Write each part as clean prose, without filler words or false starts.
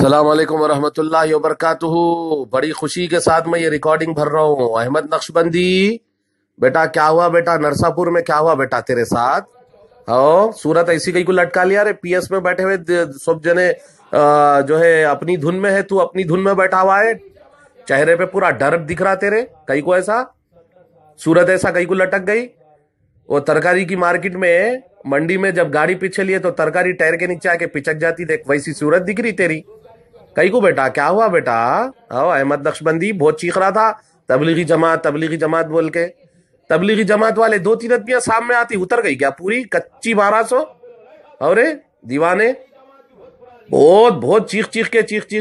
अस्सलाम वालेकुम वरहमतुल्लाहि वबरकातुहू। बड़ी खुशी के साथ मैं ये रिकॉर्डिंग भर रहा हूँ। अहमद नक्शबंदी, बेटा क्या हुआ? बेटा नरसापुर में क्या हुआ बेटा तेरे साथ? हो सूरत ऐसी कहीं को लटका लिया रे? पीएस में बैठे हुए सब जने जो है अपनी धुन में है, तू अपनी धुन में बैठा हुआ है। चेहरे पे पूरा डर दिख रहा तेरे। कहीं को ऐसा सूरत ऐसा कहीं को लटक गई। वो तरकारी की मार्केट में मंडी में जब गाड़ी पीछे लिए तो तरकारी टायर के नीचे आके पिचक जाती, देख वैसी सूरत दिख रही तेरी। कहीं को बेटा क्या हुआ बेटा? आओ अहमद नक्शबंदी बहुत चीख रहा था तबलीगी जमात बोल के। तबलीगी जमात वाले दो तीन आदमियां सामने आती, उतर गई क्या पूरी कच्ची 1200? और दीवाने बहुत बहुत चीख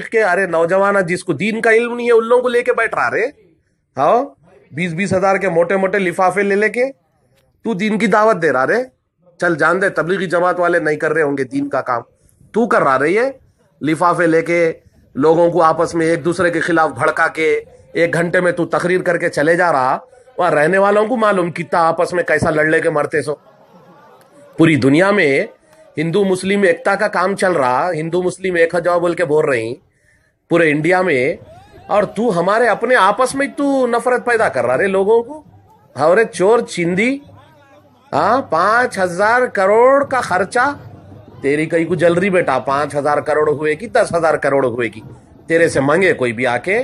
के अरे नौजवान जिसको दीन का इल्म नहीं है उन लोगों को लेके बैठ रहा रे। हाँ 20-20 हजार के मोटे मोटे लिफाफे ले लेके तू दीन की दावत दे रहा रे। चल जान दे, तबलीगी जमात वाले नहीं कर रहे होंगे दीन का काम, तू कर रहा रे। ये लिफाफे लेके लोगों को आपस में एक दूसरे के खिलाफ भड़का के 1 घंटे में तू तकरीर करके चले जा रहा। वहां रहने वालों को मालूम कितना आपस में कैसा लड़ ले के मरते सो। पूरी दुनिया में हिंदू मुस्लिम एकता का काम चल रहा, हिंदू मुस्लिम एक हो जाओ बोल के बोल रही पूरे इंडिया में, और तू हमारे अपने आपस में तू नफरत पैदा कर रहा रे लोगों को। हवरे चोर चिंदी। हाँ 5,000 करोड़ का खर्चा तेरी कहीं को जल रही बेटा। 5,000 करोड़ हुए कि 10,000 करोड़ हुए कि तेरे से मांगे कोई भी आके?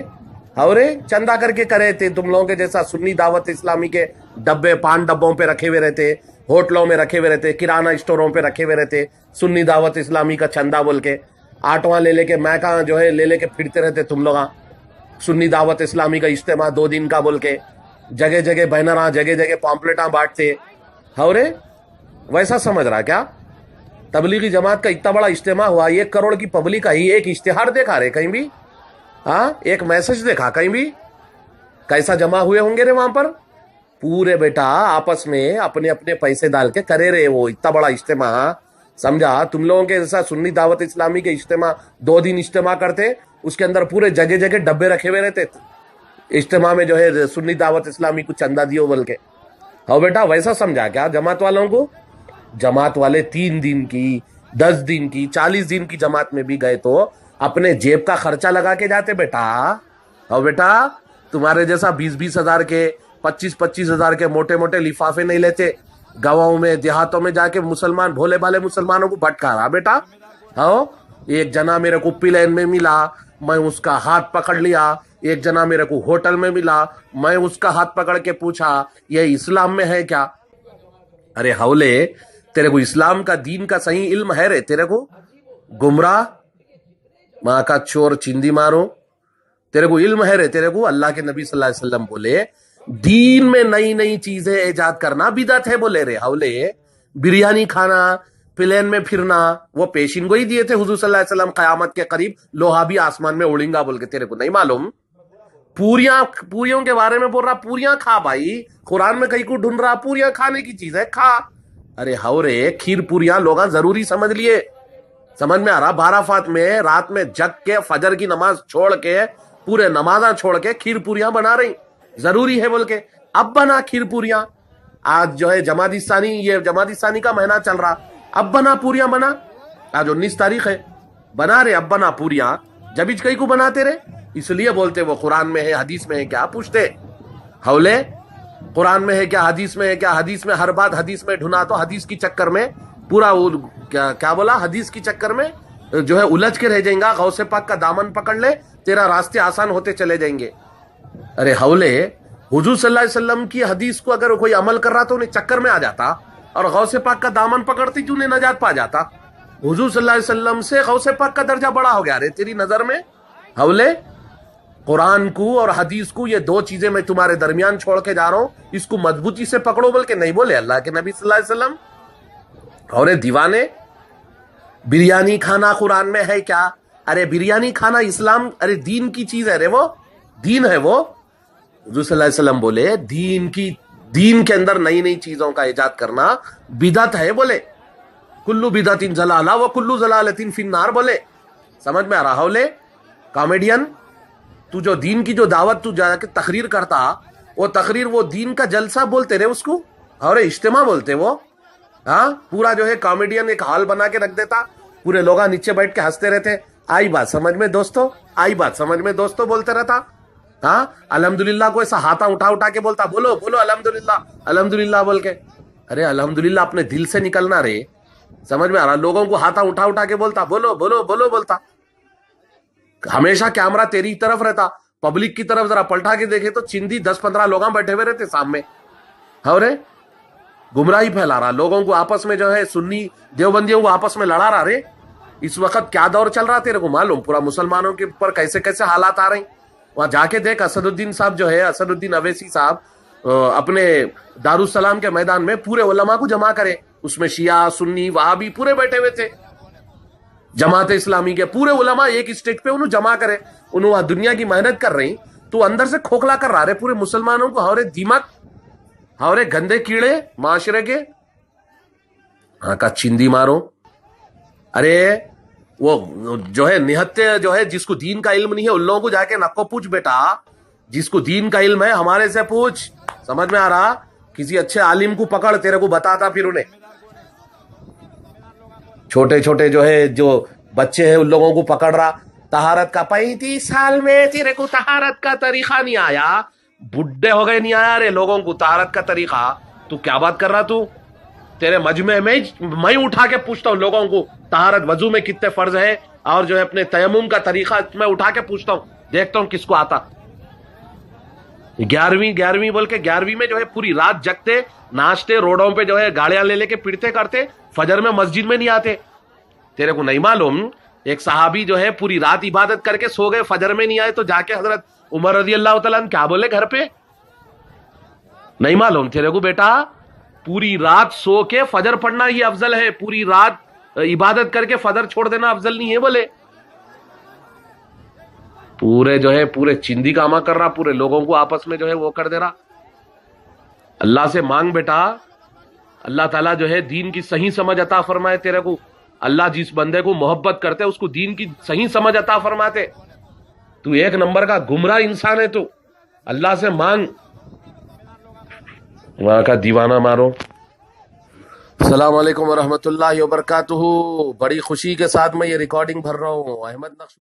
और चंदा करके करे थे तुम लोगों के जैसा। सुन्नी दावत इस्लामी के डब्बे पान डब्बों पे रखे हुए रहते, होटलों में रखे हुए रहते, किराना स्टोरों पे रखे हुए रहते, सुन्नी दावत इस्लामी का चंदा बोल के आटवा ले लेके मैका जो है ले लेके फिरते रहते तुम लोग। सुन्नी दावत इस्लामी का इज्तिमा 2 दिन का बोल के जगह जगह बैनर जगह जगह पॉम्पलेटा बांटते। और वैसा समझ रहा क्या? तबलीगी जमात का इतना बड़ा इज्तिमा हुआ, 1 करोड़ की पब्लिक आई, एक इश्तिहार देखा रे कहीं भी? हाँ एक मैसेज देखा कहीं भी? कैसा जमा हुए होंगे रे वहां पर? पूरे बेटा आपस में अपने अपने पैसे डाल के करे रे वो इतना बड़ा इज्तिमा। समझा? तुम लोगों के जैसा सुन्नी दावत इस्लामी के इज्तिमा 2 दिन इज्तिमा करते, उसके अंदर पूरे जगह जगह डब्बे रखे हुए रहते इज्तिमा में जो है सुन्नी दावत इस्लामी को चंदा दियो बोल के। हाँ बेटा वैसा समझा क्या जमात वालों को? जमात वाले 3 दिन की 10 दिन की 40 दिन की जमात में भी गए तो अपने जेब का खर्चा लगा के जाते बेटा। और बेटा तुम्हारे जैसा 20-20 हजार के 25-25 हजार के मोटे मोटे लिफाफे नहीं लेते। गाँवों में देहातों में जाके मुसलमान भोले भाले मुसलमानों को भटका रहा बेटा। हाँ एक जना मेरे को पिलेन में मिला, मैं उसका हाथ पकड़ लिया। एक जना मेरे को होटल में मिला, मैं उसका हाथ पकड़ के पूछा ये इस्लाम में है क्या? अरे हौले तेरे को इस्लाम का दीन का सही इल्म है रे तेरे को? गुमराह माँ का चोर चिंदी मारो, तेरे को इल्म है रे तेरे को? अल्लाह के नबी सल्लल्लाहु अलैहि वसल्लम बोले दीन में नई नई चीजें इजाद करना बिदअत है बोले रे। हौले बिरयानी खाना, प्लेन में फिरना, वो पेशिन को ही दिए थे हुजूर सल्लल्लाहु अलैहि वसल्लम कयामत के करीब लोहा भी आसमान में उड़ेगा बोल के। तेरे को नहीं मालूम? पूरियों के बारे में बोल रहा, पूरियां खा भाई। कुरान में कहीं को ढूंढ रहा, पूरियां खाने की चीज है, खा। अरे हवरे खीर पूरियां लोग जरूरी समझ लिए। समझ में आ रहा? 12 फात में रात में जग के फजर की नमाज छोड़ के पूरे नमाजा छोड़ के खीर पूरियां बना रही, जरूरी है बोल के। अब बना खीर पूरियां। आज जो है जमादिस्तानी, ये जमादिस्तानी का महीना चल रहा, अब बना पूरियां बना। आज 19 तारीख है, बना रे अब बना पूरियां। जब कहीं को बनाते रे इसलिए बोलते वो कुरान में है हदीस में है क्या पूछते? हौले कुरान में है क्या हदीस में है क्या? हदीस में हर बात हदीस में ढूंढा तो हदीस की चक्कर में पूरा वो क्या बोला, हदीस की चक्कर में जो है उलझ के रह जाएगा। गौसे पाक का दामन पकड़ ले, तेरा रास्ते आसान होते चले जाएंगे। अरे हौले हुजूर सल्लल्लाहु अलैहि वसल्लम की हदीस को अगर कोई अमल कर रहा तो उन्हें चक्कर में आ जाता, और गौसे पाक का दामन पकड़ती कि उन्हें नजात पा जाता। हुजूर सल्लल्लाहु अलैहि वसल्लम से गौसे पाक का दर्जा बड़ा हो गया रे तेरी नजर में। हौले कुरान को और हदीस को, ये 2 चीजें मैं तुम्हारे दरमियान छोड़ के जा रहा हूं, इसको मजबूती से पकड़ो बोल के नहीं बोले अल्लाह के नबी सल्लल्लाहु अलैहि वसल्लम। और दीवाने बिरयानी खाना कुरान में है क्या? अरे बिरयानी खाना इस्लाम, अरे दीन की चीज है रे, वो दीन है वो। हुजूर सल्लल्लाहु अलैहि वसल्लम बोले दीन के अंदर नई नई चीजों का इजाद करना बिदअत है बोले। कुल्लू बिदअतिन जलाला व कुल्लू जलालतिन फिन्नार बोले। समझ में आ रहा? हौले कॉमेडियन, तू जो दीन की जो दावत तू जाके तकरीर करता, वो तकरीर वो दीन का जलसा बोलते रे उसको, और इज्तिमा बोलते वो। हाँ पूरा जो है कॉमेडियन एक हॉल बना के रख देता, पूरे लोग नीचे बैठ के हंसते रहते, आई बात समझ में दोस्तों, आई बात समझ में दोस्तों, बोलते रहता। हाँ, अल्हम्दुलिल्लाह को ऐसा हाथा उठा उठा के बोलता, बोलो बोलो अल्हम्दुलिल्लाह अल्हम्दुलिल्लाह बोल के। अरे अल्हम्दुलिल्लाह अपने दिल से निकलना रे, समझ में आ रहा? लोगों को हाथा उठा उठा के बोलता, बोलो बोलो बोलो बोलता। हमेशा कैमरा तेरी तरफ रहता, पब्लिक की तरफ जरा पलटा के देखे तो चिंदी 10-15 लोग बैठे हुए रहते सामने। रे गुमराही फैला रहा, लोगों को आपस में जो है सुन्नी देवबंदियों को आपस में लड़ा रहा रे। इस वक्त क्या दौर चल रहा तेरे को मालूम? पूरा मुसलमानों के ऊपर कैसे कैसे हालात आ रहे हैं। वहां जाके देख, असदुद्दीन साहब जो है, असदुद्दीन अवैसी साहब अपने दारुसलाम के मैदान में पूरे उलमा को जमा करे, उसमें शिया सुन्नी वहाबी पूरे बैठे हुए थे। जमात इस्लामी के पूरे उलमा एक स्टेज पे उन्हें जमा करे, उन्होंने दुनिया की मेहनत कर रही, तो अंदर से खोखला कर रहा है पूरे मुसलमानों को। हवरे दीमक, हवरे गंदे कीड़े माशरे के, हाँ का चिंदी मारो। अरे वो जो है निहत्ते जो है, जिसको दीन का इल्म नहीं है उन लोगों को जाके नक्को पूछ बेटा, जिसको दीन का इल्म है हमारे से पूछ। समझ में आ रहा? किसी अच्छे आलिम को पकड़, तेरे को बताता फिर उन्हें। छोटे छोटे जो है जो बच्चे हैं उन लोगों को पकड़ रहा, तहारत का 35 साल में तेरे को तहारत का तरीका नहीं आया, बुढ़े हो गए नहीं आया रे लोगों को तहारत का तरीका। तू क्या बात कर रहा? तू तेरे मजमे में मैं उठा के पूछता हूँ लोगों को तहारत वजू में कितने फर्ज है, और जो है अपने तयम्मुम का तरीका मैं उठा के पूछता हूँ, देखता हूँ किसको आता। 11वीं बोल के 11वीं में जो है पूरी रात जगते, नाचते, रोडों पे जो है गाड़ियां ले लेके पिटते करते, फजर में मस्जिद में नहीं आते। तेरे को नहीं मालूम? एक सहाबी जो है पूरी रात इबादत करके सो गए, फजर में नहीं आए, तो जाके हजरत उमर रजी अल्लाह तआला अन्हु क्या बोले घर पे? नहीं मालूम तेरे को बेटा? पूरी रात सो के फजर पढ़ना ही अफजल है, पूरी रात इबादत करके फजर छोड़ देना अफजल नहीं है बोले। पूरे जो है पूरे चिंदी कामा कर रहा, पूरे लोगों को आपस में जो है वो कर दे रहा। अल्लाह से मांग बेटा, अल्लाह ताला जो है दीन की सही समझ अता फरमाए तेरे को। अल्लाह जिस बंदे को मोहब्बत करते उसको दीन की सही समझ अता फरमाते। तू एक नंबर का गुमराह इंसान है, तू अल्लाह से मांग, वहां का दीवाना मारो। अस्सलाम वालेकुम व रहमतुल्लाहि व बरकातुहू। बड़ी खुशी के साथ मैं ये रिकॉर्डिंग भर रहा हूँ। अहमद नक्श